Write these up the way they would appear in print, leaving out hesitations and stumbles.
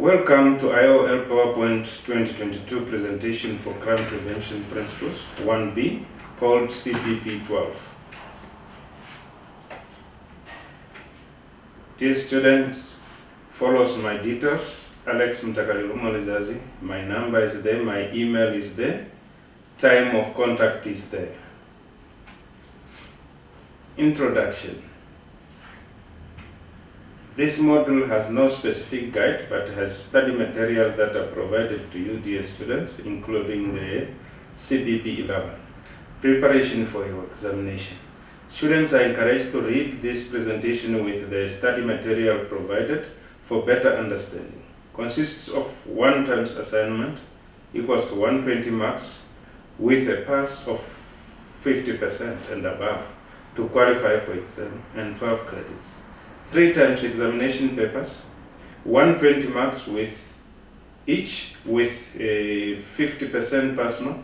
Welcome to IOL PowerPoint 2022 presentation for crime prevention principles 1B, called CPP 12. Dear students, follows my details. Alex Mtakalilumo, my number is there, my email is there, time of contact is there. Introduction. This module has no specific guide, but has study material that are provided to you, dear students, including the CPP 11. Preparation for your examination. Students are encouraged to read this presentation with the study material provided for better understanding. Consists of 1 times assignment equals to 120 marks with a pass of 50% and above to qualify for exam, and 12 credits. 3 times examination papers, 120 marks with each with a 50% pass mark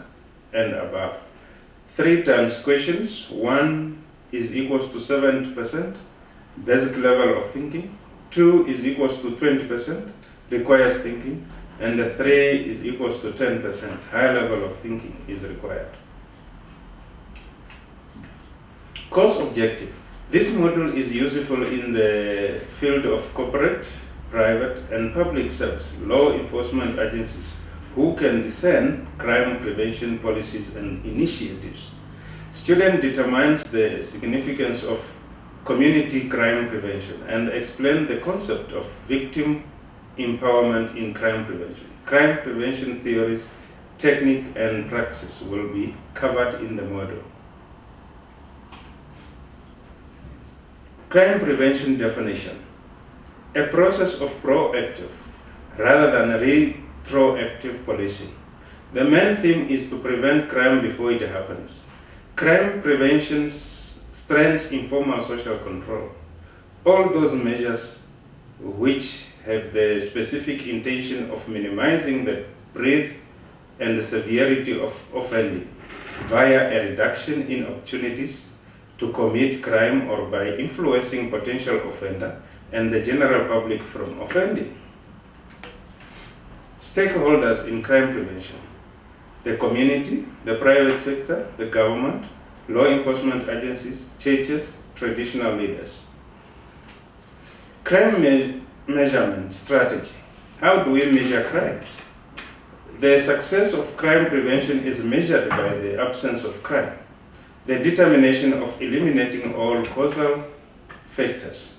and above. 3 times questions, 1 is equals to 70%, basic level of thinking, 2 is equals to 20%, requires thinking, and 3 is equals to 10%, high level of thinking is required. Course objective. This module is useful in the field of corporate, private, and public service law enforcement agencies who can discern crime prevention policies and initiatives. Student determines the significance of community crime prevention and explain the concept of victim empowerment in crime prevention. Crime prevention theories, technique, and practices will be covered in the module. Crime prevention definition: a process of proactive rather than retroactive policing. The main theme is to prevent crime before it happens. Crime prevention strengthens informal social control. All those measures which have the specific intention of minimizing the breadth and the severity of offending via a reduction in opportunities to commit crime or by influencing potential offender and the general public from offending. Stakeholders in crime prevention: the community, the private sector, the government, law enforcement agencies, churches, traditional leaders. Crime measurement strategy. How do we measure crimes? The success of crime prevention is measured by the absence of crime, the determination of eliminating all causal factors,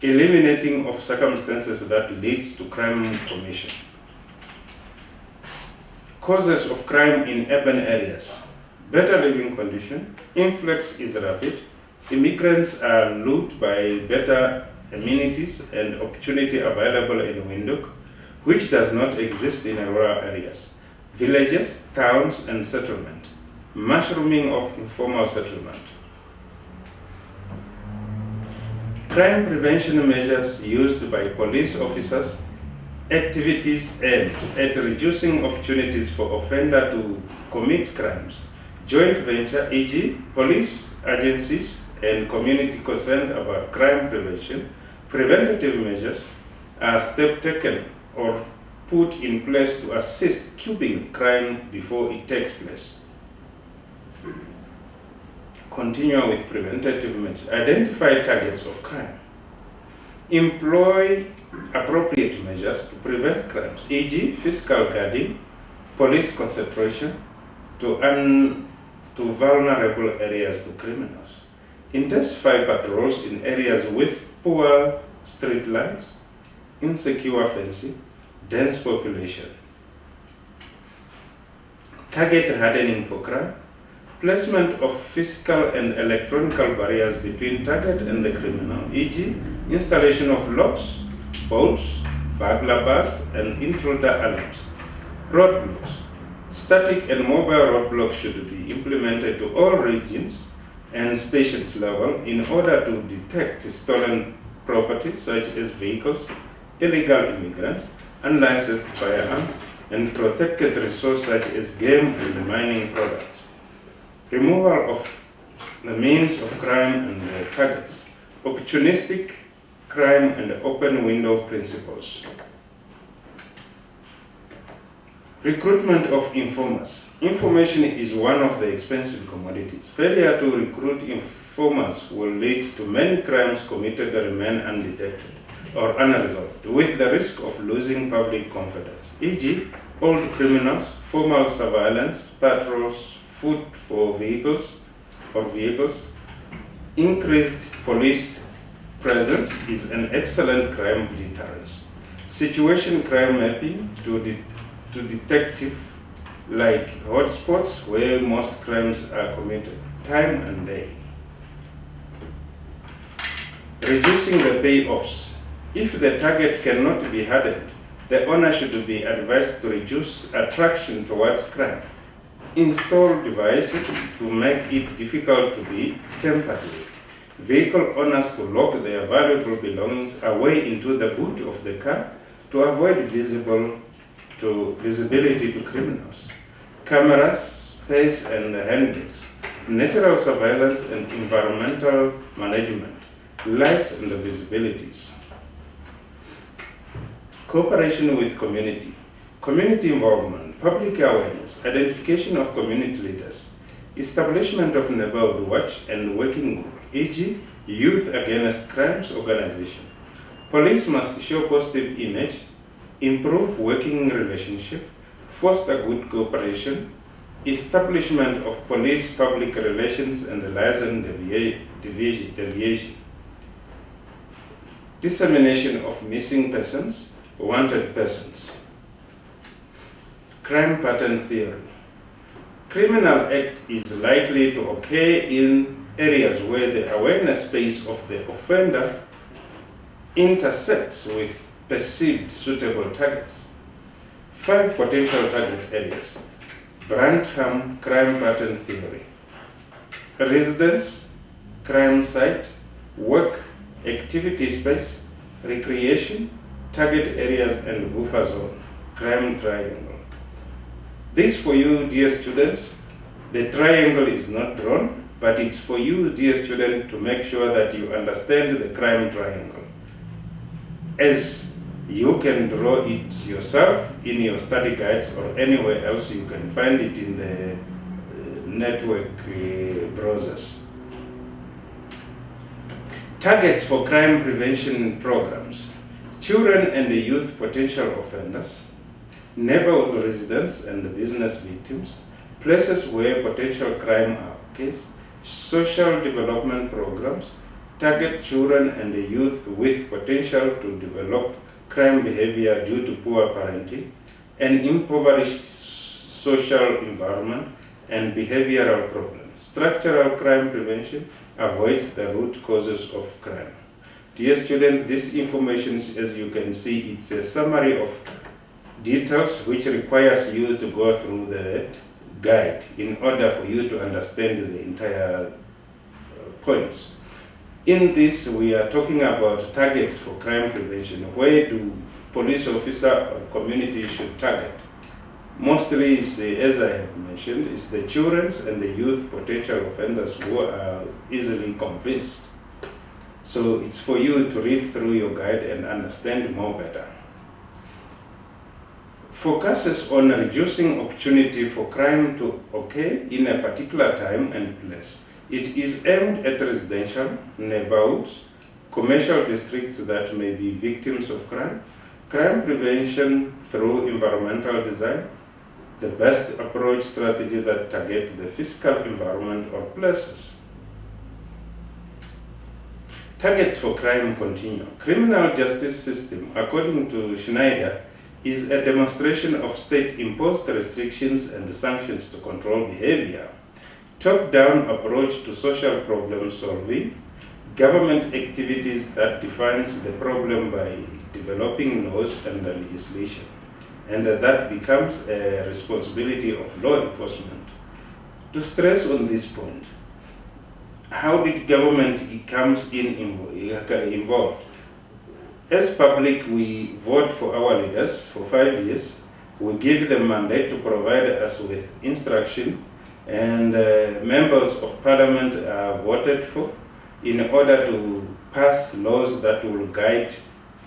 eliminating of circumstances that leads to crime commission. Causes of crime in urban areas: better living condition, influx is rapid, immigrants are lured by better amenities and opportunity available in Windhoek, which does not exist in rural areas, villages, towns, and settlement. Mushrooming of informal settlement. Crime prevention measures used by police officers, activities aimed at reducing opportunities for offender to commit crimes. Joint venture, e.g., police agencies and community concerned about crime prevention. Preventative measures are steps taken or put in place to assist curbing crime before it takes place. Continue with preventative measures. Identify targets of crime. Employ appropriate measures to prevent crimes, e.g., physical guarding, police concentration to vulnerable areas to criminals. Intensify patrols in areas with poor street lights, insecure fencing, dense population. Target hardening for crime. Placement of physical and electronic barriers between target and the criminal, e.g., installation of locks, bolts, burglar bars, and intruder alarms. Roadblocks. Static and mobile roadblocks should be implemented to all regions and stations level in order to detect stolen property such as vehicles, illegal immigrants, unlicensed firearms, and protected resources such as game and mining products. Removal of the means of crime and the targets. Opportunistic crime and open window principles. Recruitment of informers. Information is one of the expensive commodities. Failure to recruit informers will lead to many crimes committed that remain undetected or unresolved, with the risk of losing public confidence, e.g., old criminals, formal surveillance, patrols, food for vehicles. Increased police presence is an excellent crime deterrent. Situation crime mapping to detective like hotspots where most crimes are committed, time and day. Reducing the payoffs. If the target cannot be hardened, the owner should be advised to reduce attraction towards crime. Install devices to make it difficult to be tampered with. Vehicle owners to lock their valuable belongings away into the boot of the car to avoid visibility to criminals. Cameras, space and handbags. Natural surveillance and environmental management. Lights and visibilities. Cooperation with community. Community involvement, public awareness, identification of community leaders, establishment of neighborhood watch and working group, e.g., Youth Against Crimes organization. Police must show positive image, improve working relationship, foster good cooperation, establishment of police public relations and liaison deviation, dissemination of missing persons, wanted persons. Crime pattern theory. Criminal act is likely to occur in areas where the awareness space of the offender intersects with perceived suitable targets. 5 potential target areas. Brantham crime pattern theory. Residence, crime site, work, activity space, recreation, target areas and buffer zone, crime triangle. This for you, dear students, the triangle is not drawn, but it's for you, dear student, to make sure that you understand the crime triangle, as you can draw it yourself in your study guides or anywhere else you can find it in the network browsers. Targets for crime prevention programs. Children and youth potential offenders, neighborhood residents and business victims, places where potential crime occurs, social development programs, target children and youth with potential to develop crime behavior due to poor parenting, an impoverished social environment, and behavioral problems. Structural crime prevention avoids the root causes of crime. Dear students, this information, as you can see, it's a summary of details which requires you to go through the guide in order for you to understand the entire points. In this, we are talking about targets for crime prevention. Where do police officer or community should target? Mostly, as I have mentioned, is the children and the youth potential offenders who are easily convinced. So it's for you to read through your guide and understand more better. Focuses on reducing opportunity for crime to occur in a particular time and place. It is aimed at residential, neighborhoods, commercial districts that may be victims of crime, crime prevention through environmental design, the best approach strategy that target the physical environment or places. Targets for crime continuum. Criminal justice system, according to Schneider, is a demonstration of state-imposed restrictions and sanctions to control behavior. Top-down approach to social problem solving, government activities that defines the problem by developing laws and legislation, and that becomes a responsibility of law enforcement. To stress on this point, how did government comes involved? As public, we vote for our leaders for 5 years. We give them mandate to provide us with instruction, and members of parliament are voted for in order to pass laws that will guide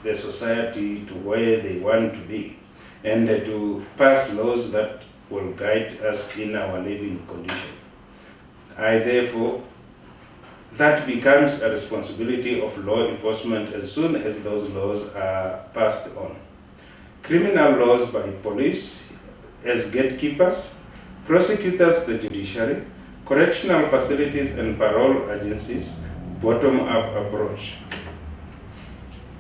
the society to where they want to be. and to pass laws that will guide us in our living condition. That becomes a responsibility of law enforcement as soon as those laws are passed on. Criminal laws by police as gatekeepers, prosecutors the judiciary, correctional facilities and parole agencies, bottom-up approach.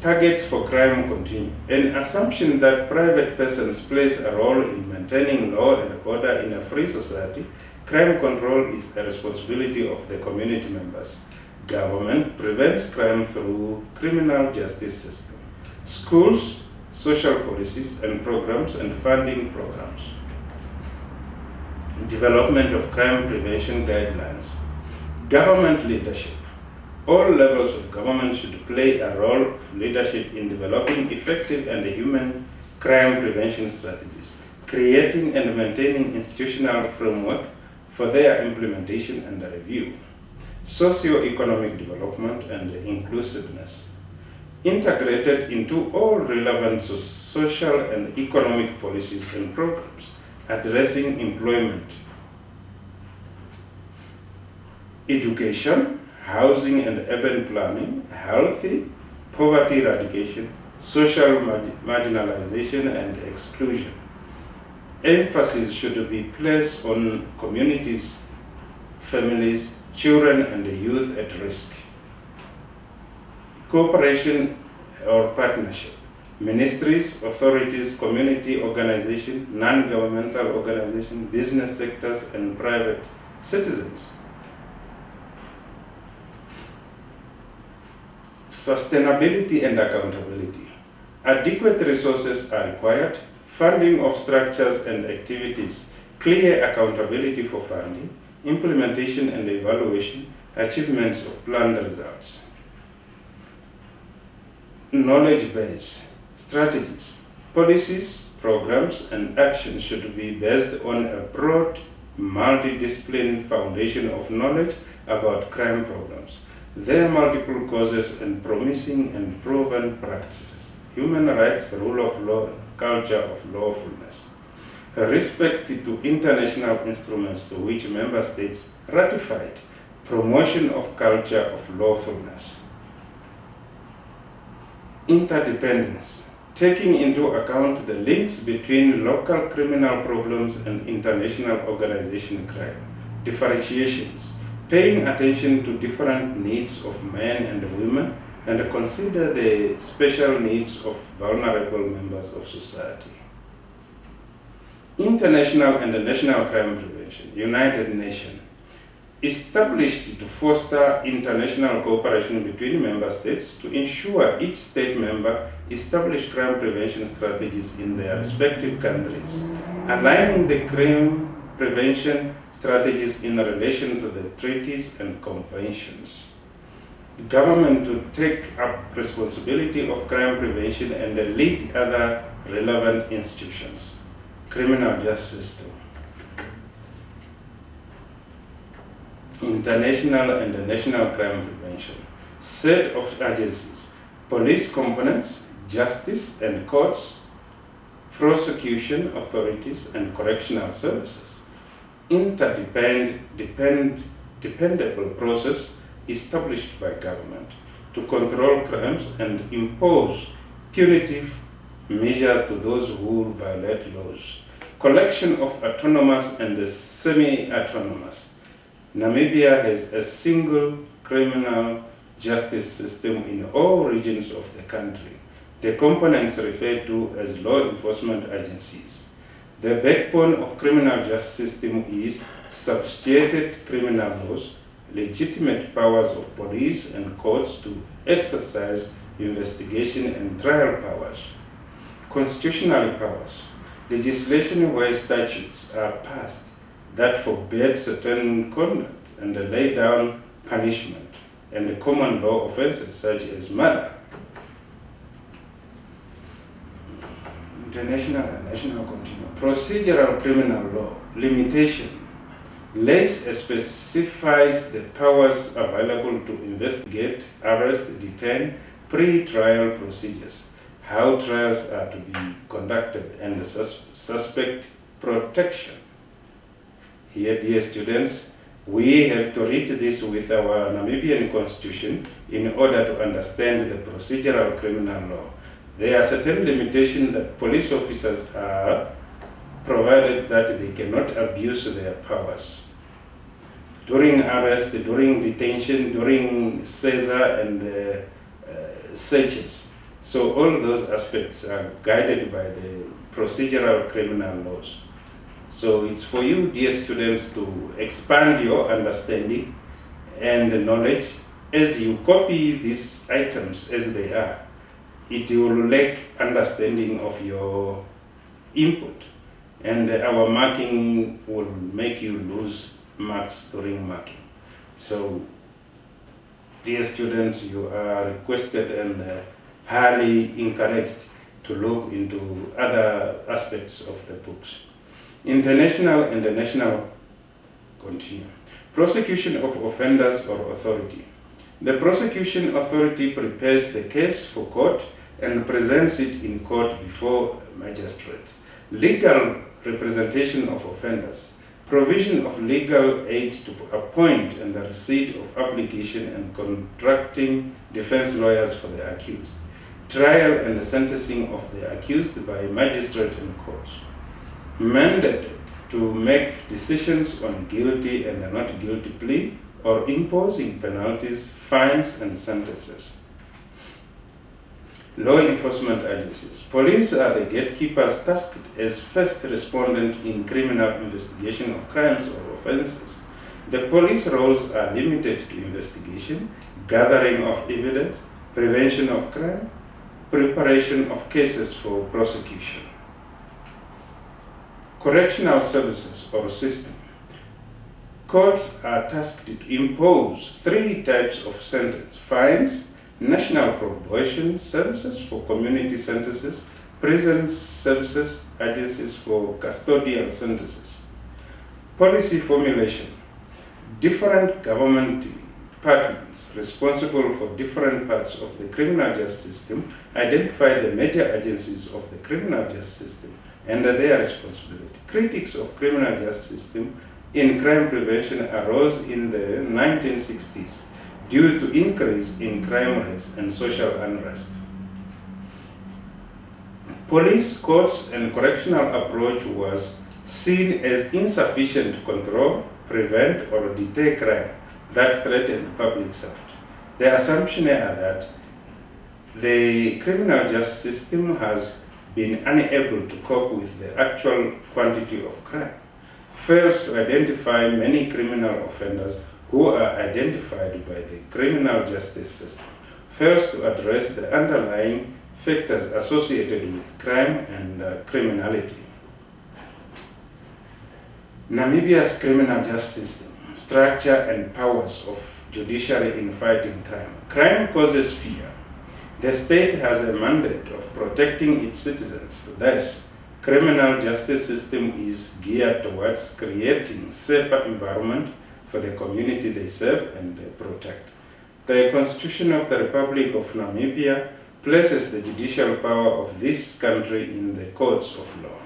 Targets for crime continue. An assumption that private persons plays a role in maintaining law and order in a free society, crime control is a responsibility of the community members. Government prevents crime through criminal justice system, schools, social policies and programs and funding programs. Development of crime prevention guidelines. Government leadership. All levels of government should play a role of leadership in developing effective and human crime prevention strategies, creating and maintaining institutional framework for their implementation and review. Socio-economic development and inclusiveness. Integrated into all relevant social and economic policies and programs, addressing employment, education, housing and urban planning, healthy, poverty eradication, social marginalization and exclusion. Emphasis should be placed on communities, families, children and youth at risk. Cooperation or partnership. Ministries, authorities, community organizations, non-governmental organizations, business sectors and private citizens. Sustainability and accountability. Adequate resources are required, funding of structures and activities, clear accountability for funding, implementation and evaluation, achievements of planned results. Knowledge base, strategies, policies, programs, and actions should be based on a broad, multidisciplinary foundation of knowledge about crime problems, their multiple causes and promising and proven practices, human rights, rule of law, and culture of lawfulness. Respect to international instruments to which member states ratified, promotion of culture of lawfulness. Interdependence, taking into account the links between local criminal problems and international organization crime. Differentiations, paying attention to different needs of men and women and consider the special needs of vulnerable members of society. International and national crime prevention, United Nations, established to foster international cooperation between member states to ensure each state member establish crime prevention strategies in their respective countries, aligning the crime prevention strategies in relation to the treaties and conventions. Government to take up responsibility of crime prevention and lead other relevant institutions. Criminal justice system. International and national crime prevention. Set of agencies. Police components, justice and courts, prosecution authorities and correctional services. Dependable process established by government to control crimes and impose punitive measure to those who violate laws. Collection of autonomous and semi-autonomous. Namibia has a single criminal justice system in all regions of the country. The components referred to as law enforcement agencies. The backbone of criminal justice system is substantiated criminal laws, legitimate powers of police and courts to exercise investigation and trial powers, constitutional powers, legislation where statutes are passed that forbid certain conduct and lay down punishment, and common law offenses such as murder. International and national continuum. Procedural criminal law, limitation. Lays specifies the powers available to investigate, arrest, detain, pre-trial procedures. how trials are to be conducted, and the suspect protection. Here, dear students, we have to read this with our Namibian constitution in order to understand the procedural criminal law. There are certain limitations that police officers are provided that they cannot abuse their powers. During arrest, during detention, during seizure and searches. So all those aspects are guided by the procedural criminal laws. So it's for you, dear students, to expand your understanding and knowledge as you copy these items as they are. It will lack understanding of your input, and our marking will make you lose marks during marking. So, dear students, you are requested and highly encouraged to look into other aspects of the books. International and the national continue. Prosecution of offenders or authority. The prosecution authority prepares the case for court and presents it in court before a magistrate. Legal representation of offenders. Provision of legal aid to appoint and the receipt of application and contracting defense lawyers for the accused. Trial and the sentencing of the accused by magistrate and courts. Mandated to make decisions on guilty and not guilty plea or imposing penalties, fines, and sentences. Law enforcement agencies. Police are the gatekeepers tasked as first respondent in criminal investigation of crimes or offenses. The police roles are limited to investigation, gathering of evidence, prevention of crime, preparation of cases for prosecution. Correctional services or system. Courts are tasked to impose 3 types of sentence: fines, national probation services for community sentences, prison services agencies for custodial sentences. Policy formulation. Different government departments responsible for different parts of the criminal justice system identify the major agencies of the criminal justice system and their responsibility. Critics of criminal justice system in crime prevention arose in the 1960s due to increase in crime rates and social unrest. Police, courts, and correctional approach was seen as insufficient to control, prevent, or deter crime that threatened public safety. The assumption are that the criminal justice system has been unable to cope with the actual quantity of crime, fails to identify many criminal offenders who are identified by the criminal justice system, fails to address the underlying factors associated with crime and criminality. Namibia's criminal justice system, structure and powers of judiciary in fighting crime. Crime causes fear. The state has a mandate of protecting its citizens. Thus, criminal justice system is geared towards creating safer environment for the community they serve and protect. The Constitution of the Republic of Namibia places the judicial power of this country in the courts of law.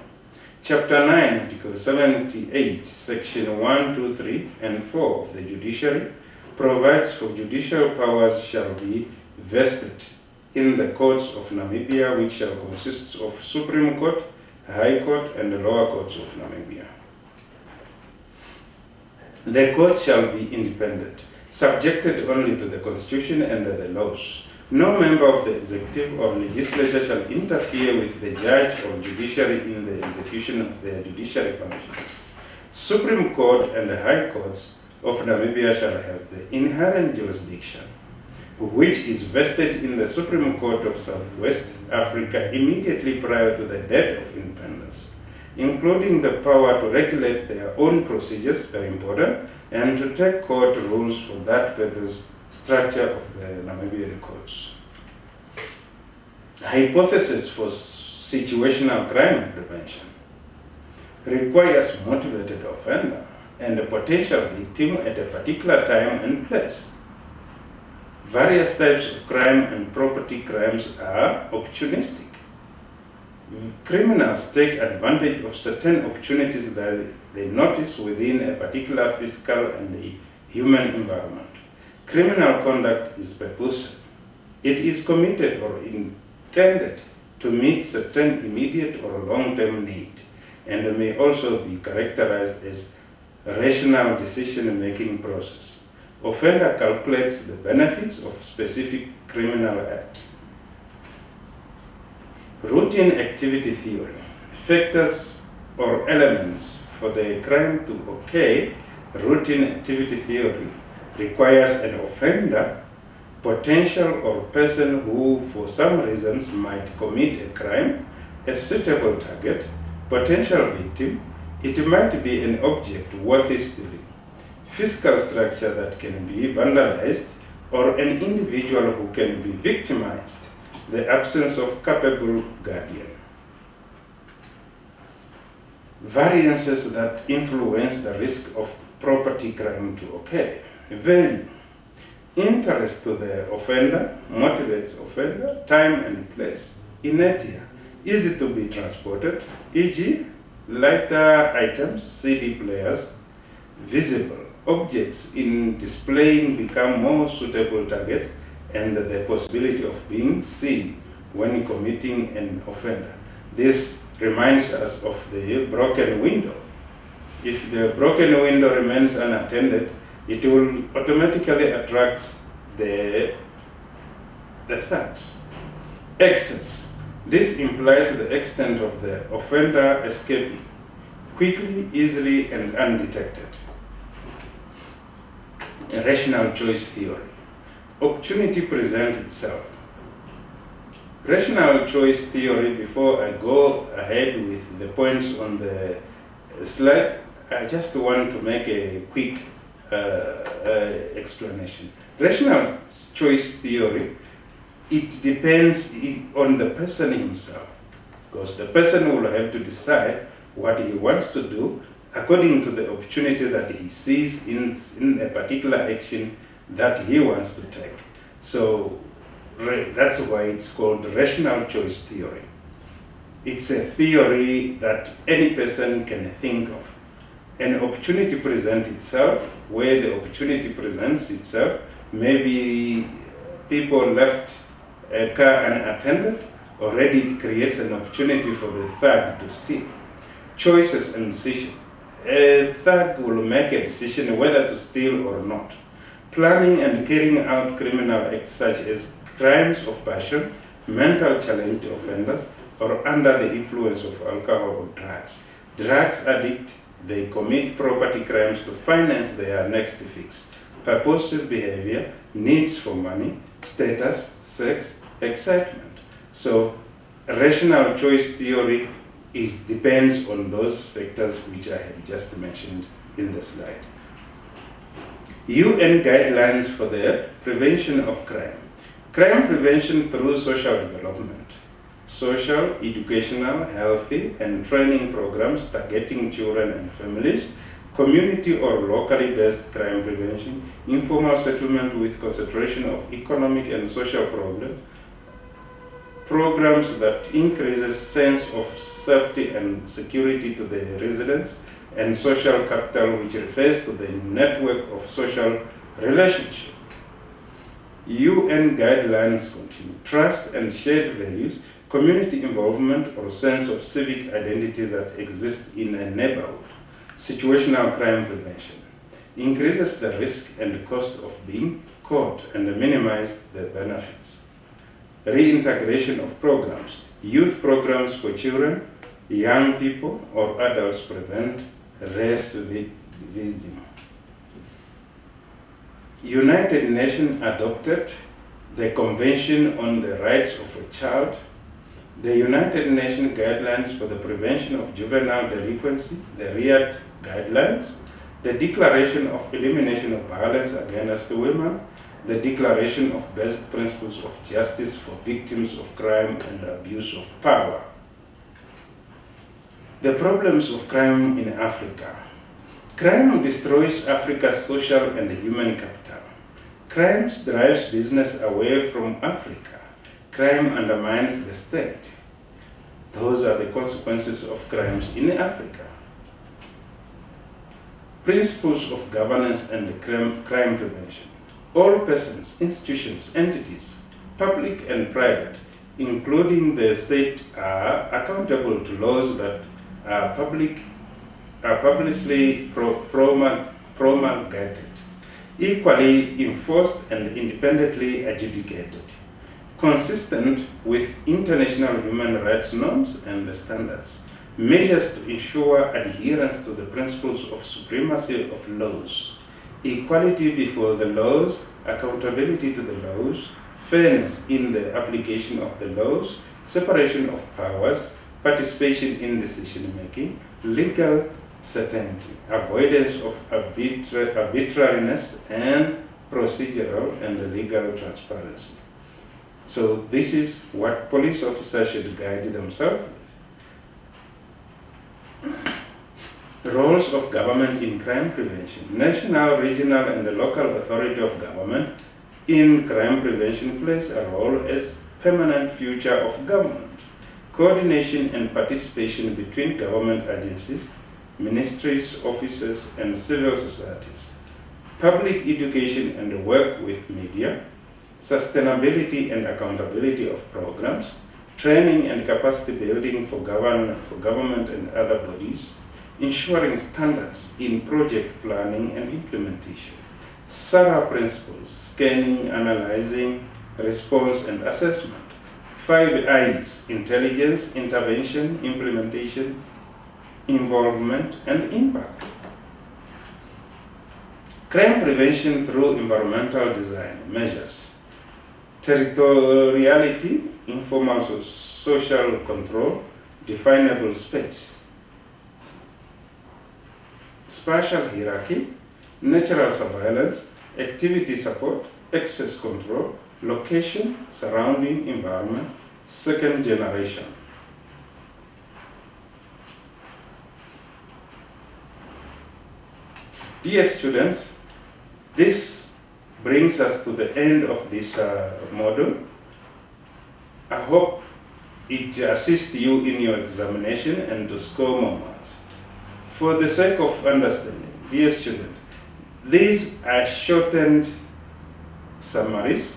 Chapter 9, Article 78, Section 1, 2, 3, and 4 of the Judiciary provides for judicial powers shall be vested in the courts of Namibia, which shall consist of Supreme Court, High Court, and the lower courts of Namibia. The courts shall be independent, subjected only to the Constitution and the laws. No member of the executive or legislature shall interfere with the judge or judiciary in the execution of their judiciary functions. Supreme Court and the High Courts of Namibia shall have the inherent jurisdiction, which is vested in the Supreme Court of Southwest Africa immediately prior to the date of independence, including the power to regulate their own procedures, very important, and to take court rules for that purpose. Structure of the Namibian courts. Hypothesis for situational crime prevention requires motivated offender and a potential victim at a particular time and place. Various types of crime and property crimes are opportunistic. Criminals take advantage of certain opportunities that they notice within a particular physical and human environment. Criminal conduct is purposive. It is committed or intended to meet certain immediate or long-term need, and may also be characterized as a rational decision-making process. Offender calculates the benefits of specific criminal act. Routine activity theory. Factors or elements for the crime to occur. Routine activity theory requires an offender, potential or person who for some reasons might commit a crime, a suitable target, potential victim. It might be an object worth stealing, physical structure that can be vandalized, or an individual who can be victimized, the absence of capable guardian. Variances that influence the risk of property crime to occur. Value. Interest to the offender, motivates offender, time and place. Inertia. Easy to be transported, e.g. lighter items, CD players. Visible. Objects in displaying become more suitable targets and the possibility of being seen when committing an offender. This reminds us of the broken window. If the broken window remains unattended, it will automatically attract the thugs. Excess. This implies the extent of the offender escaping quickly, easily, and undetected. A rational choice theory. Opportunity presents itself. Rational choice theory, before I go ahead with the points on the slide, I just want to make a quick explanation. Rational choice theory, it depends on the person himself, because the person will have to decide what he wants to do according to the opportunity that he sees in a particular action that he wants to take. So that's why it's called rational choice theory. It's a theory that any person can think of. An opportunity presents itself. Where the opportunity presents itself, maybe people left a car unattended, already it creates an opportunity for the thug to steal. Choices and decision. A thug will make a decision whether to steal or not. Planning and carrying out criminal acts such as crimes of passion, mental challenged offenders, or under the influence of alcohol or drugs. Drugs addict, they commit property crimes to finance their next fix. Purposive behavior, needs for money, status, sex, excitement. So rational choice theory depends on those factors which I have just mentioned in the slide. UN guidelines for the prevention of crime. Crime prevention through social development. Social, educational, healthy, and training programs targeting children and families. Community or locally based crime prevention. Informal settlement with concentration of economic and social problems. Programs that increases sense of safety and security to the residents, and social capital, which refers to the network of social relationship. UN guidelines continue. Trust and shared values, community involvement or sense of civic identity that exists in a neighborhood. Situational crime prevention increases the risk and cost of being caught and minimize the benefits. Reintegration of programs. Youth programs for children, young people, or adults prevent recidivism. United Nations adopted the Convention on the Rights of a Child, the United Nations Guidelines for the Prevention of Juvenile Delinquency, the Riyadh Guidelines, the Declaration of Elimination of Violence Against Women, the Declaration of Basic Principles of Justice for Victims of Crime and Abuse of Power. The problems of crime in Africa. Crime destroys Africa's social and human capital. Crime drives business away from Africa. Crime undermines the state. Those are the consequences of crimes in Africa. Principles of governance and crime prevention. All persons, institutions, entities, public and private, including the state, are accountable to laws that are publicly promulgated, equally enforced and independently adjudicated, consistent with international human rights norms and standards, measures to ensure adherence to the principles of supremacy of laws, equality before the laws, accountability to the laws, fairness in the application of the laws, separation of powers, participation in decision-making, legal certainty, avoidance of arbitrariness, and procedural and legal transparency. So this is what police officers should guide themselves with. Roles of government in crime prevention. National, regional, and the local authority of government in crime prevention plays a role as permanent feature of government. Coordination and participation between government agencies, ministries, offices, and civil societies. Public education and work with media. Sustainability and accountability of programs. Training and capacity building for government and other bodies. Ensuring standards in project planning and implementation. SARA principles, scanning, analyzing, response, and assessment. 5 I's, intelligence, intervention, implementation, involvement, and impact. Crime prevention through environmental design measures. Territoriality, informal social control, definable space. Spatial hierarchy, natural surveillance, activity support, access control, location, surrounding environment, second generation. Dear students, this brings us to the end of this module. I hope it assists you in your examination and to score more marks. For the sake of understanding, dear students, these are shortened summaries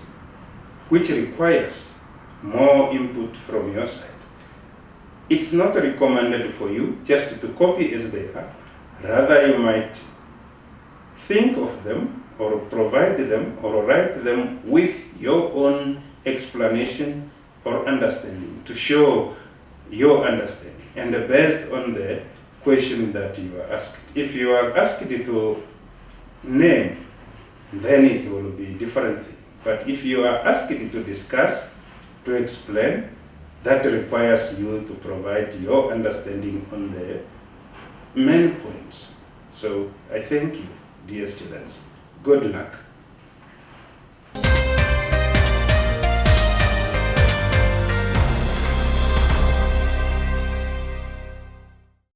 which requires more input from your side. It's not recommended for you just to copy as they are. Rather, you might think of them or provide them or write them with your own explanation or understanding to show your understanding and based on the question that you are asked. If you are asked to name, then it will be different thing. But if you are asked to discuss, to explain, that requires you to provide your understanding on the main points. So I thank you, dear students. Good luck.